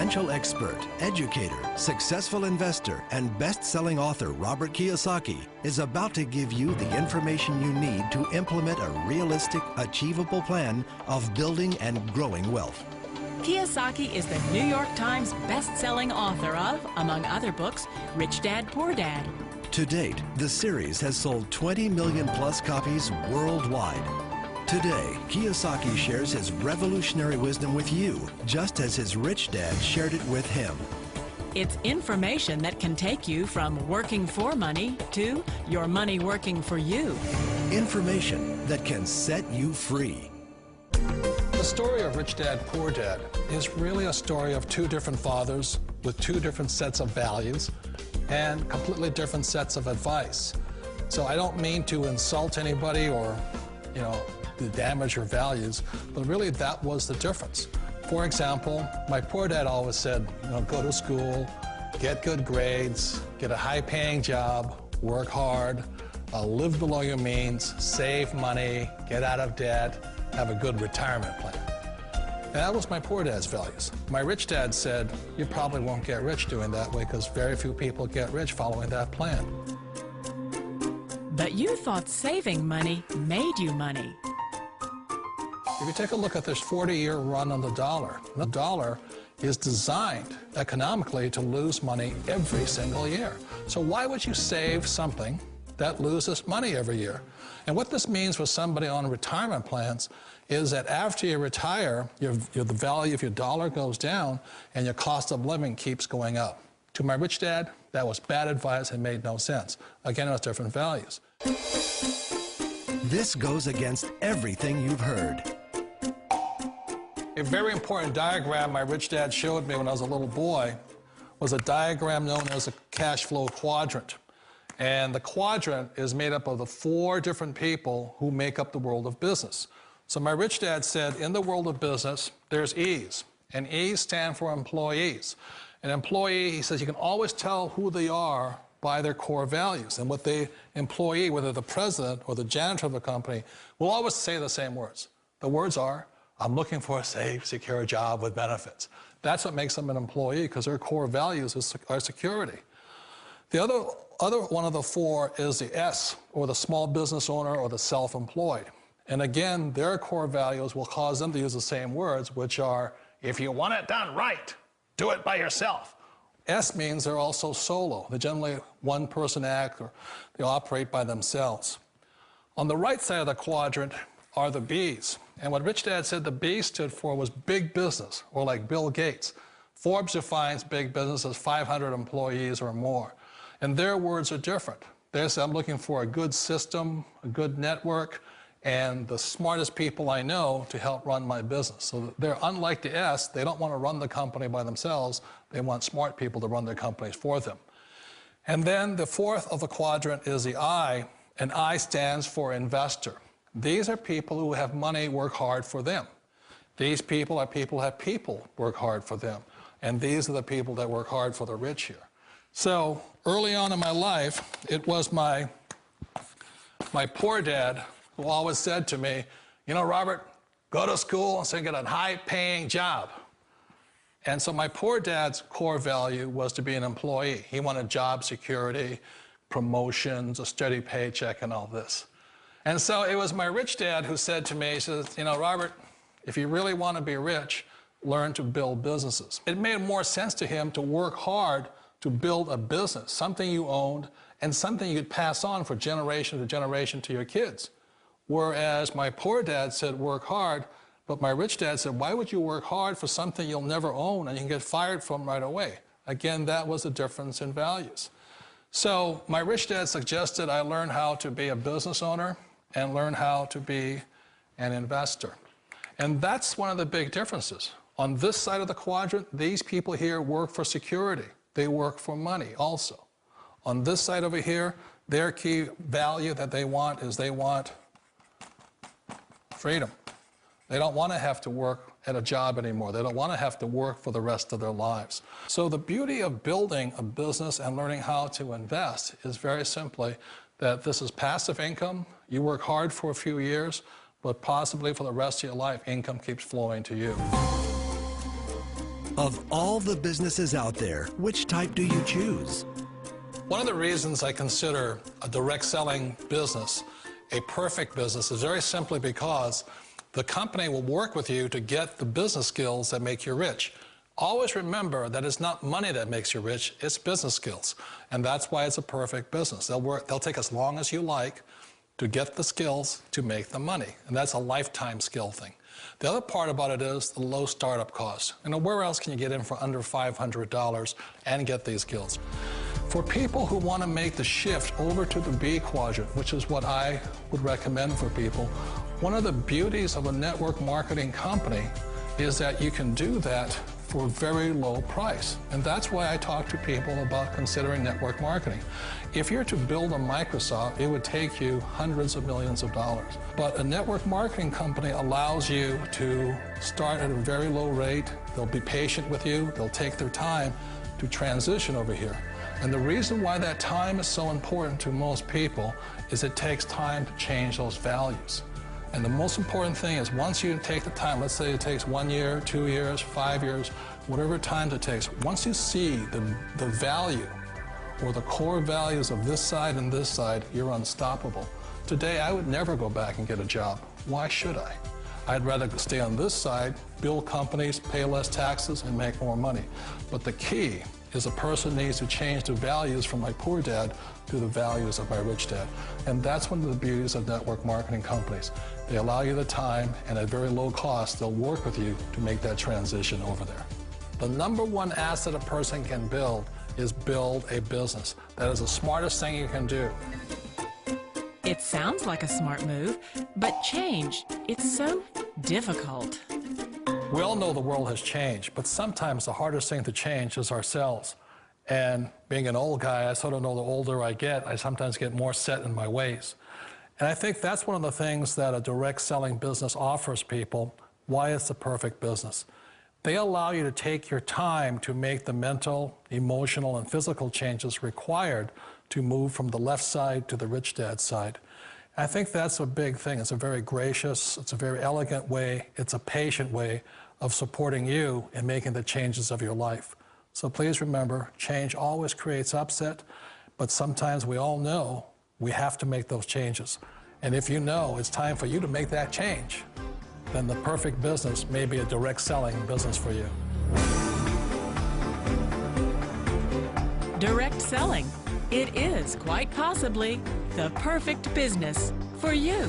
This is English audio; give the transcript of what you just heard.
Financial expert, educator, successful investor, and best-selling author Robert Kiyosaki is about to give you the information you need to implement a realistic, achievable plan of building and growing wealth. Kiyosaki is the New York Times best-selling author of, among other books, Rich Dad, Poor Dad. To date, the series has sold 20 million plus copies worldwide. Today, Kiyosaki shares his revolutionary wisdom with you, just as his rich dad shared it with him. It's information that can take you from working for money to your money working for you. Information that can set you free. The story of Rich Dad, Poor Dad is really a story of two different fathers with two different sets of values and completely different sets of advice. So I don't mean to insult anybody or, to damage your values, but really that was the difference. For example, my poor dad always said, go to school, get good grades, get a high-paying job, work hard, live below your means, save money, get out of debt, have a good retirement plan. And that was my poor dad's values. My rich dad said, you probably won't get rich doing that way because very few people get rich following that plan. But you thought saving money made you money. If you take a look at this 40-year run on the dollar is designed economically to lose money every single year. So why would you save something that loses money every year? And what this means for somebody on retirement plans is that after you retire, the value of your dollar goes down and your cost of living keeps going up. To my rich dad, that was bad advice and made no sense. Again, it was different values. This goes against everything you've heard. A very important diagram my rich dad showed me when I was a little boy was a diagram known as a cash flow quadrant. And the quadrant is made up of the 4 different people who make up the world of business. So my rich dad said, in the world of business, there's E's, and E's stand for employees. An employee, he says, you can always tell who they are by their core values. And what the employee, whether the president or the janitor of the company, will always say the same words. The words are, I'm looking for a safe, secure job with benefits. That's what makes them an employee, because their core values are security. The other one of the 4 is the S, or the small business owner or the self-employed. And again, their core values will cause them to use the same words, which are, if you want it done right, do it by yourself. S means they're also solo. They're generally one-person act, or they operate by themselves. On the right side of the quadrant are the B's. And what Rich Dad said the B stood for was big business, or like Bill Gates. Forbes defines big business as 500 employees or more. And their words are different. They say, I'm looking for a good system, a good network, and the smartest people I know to help run my business. So they're unlike the S. They don't want to run the company by themselves. They want smart people to run their companies for them. And then the 4th of the quadrant is the I, and I stands for investor. These are people who have money work hard for them. These people are people who have people work hard for them. And these are the people that work hard for the rich here. So early on in my life, it was my poor dad who always said to me, Robert, go to school and get a high-paying job. And so my poor dad's core value was to be an employee. He wanted job security, promotions, a steady paycheck, and all this. And so it was my rich dad who said to me, he says, Robert, if you really want to be rich, learn to build businesses. It made more sense to him to work hard to build a business, something you owned and something you'd pass on for generation to generation to your kids. Whereas my poor dad said work hard, but my rich dad said, why would you work hard for something you'll never own and you can get fired from right away? Again, that was the difference in values. So my rich dad suggested I learn how to be a business owner and learn how to be an investor. And that's one of the big differences. On this side of the quadrant, these people here work for security. They work for money also. On this side over here, their key value that they want is they want freedom. They don't want to have to work at a job anymore. They don't want to have to work for the rest of their lives. So the beauty of building a business and learning how to invest is very simply that this is passive income. You work hard for a few years, but possibly for the rest of your life, income keeps flowing to you. Of all the businesses out there, which type do you choose? One of the reasons I consider a direct selling business a perfect business is very simply because the company will work with you to get the business skills that make you rich. Always remember that it's not money that makes you rich, it's business skills. And that's why it's a perfect business. They'll take as long as you like to get the skills to make the money. And that's a lifetime skill thing. The other part about it is the low startup cost. You know, where else can you get in for under $500 and get these skills? For people who want to make the shift over to the B quadrant, which is what I would recommend for people, one of the beauties of a network marketing company is that you can do that for a very low price. And that's why I talk to people about considering network marketing. If you're to build a Microsoft, it would take you hundreds of millions of dollars. But a network marketing company allows you to start at a very low rate. They'll be patient with you. They'll take their time to transition over here. And the reason why that time is so important to most people is it takes time to change those values. And the most important thing is once you take the time, let's say it takes 1 year, 2 years, 5 years, whatever time it takes, once you see the value or the core values of this side and this side, you're unstoppable. Today, I would never go back and get a job. Why should I? I'd rather stay on this side, build companies, pay less taxes, and make more money. But the key is a person needs to change the values from my poor dad to the values of my rich dad. And that's one of the beauties of network marketing companies. They allow you the time, and at very low cost, they'll work with you to make that transition over there. The number one asset a person can build is build a business. That is the smartest thing you can do. It sounds like a smart move, but change, it's so difficult. We all know the world has changed, but sometimes the hardest thing to change is ourselves. And being an old guy, I sort of know the older I get, I sometimes get more set in my ways. And I think that's one of the things that a direct selling business offers people, why it's the perfect business. They allow you to take your time to make the mental, emotional, and physical changes required to move from the left side to the rich dad side. I think that's a big thing. It's a very gracious, it's a very elegant way, it's a patient way of supporting you in making the changes of your life. So please remember, change always creates upset, but sometimes we all know we have to make those changes. And if you know it's time for you to make that change, then the perfect business may be a direct selling business for you. Direct selling. It is quite possibly the perfect business for you.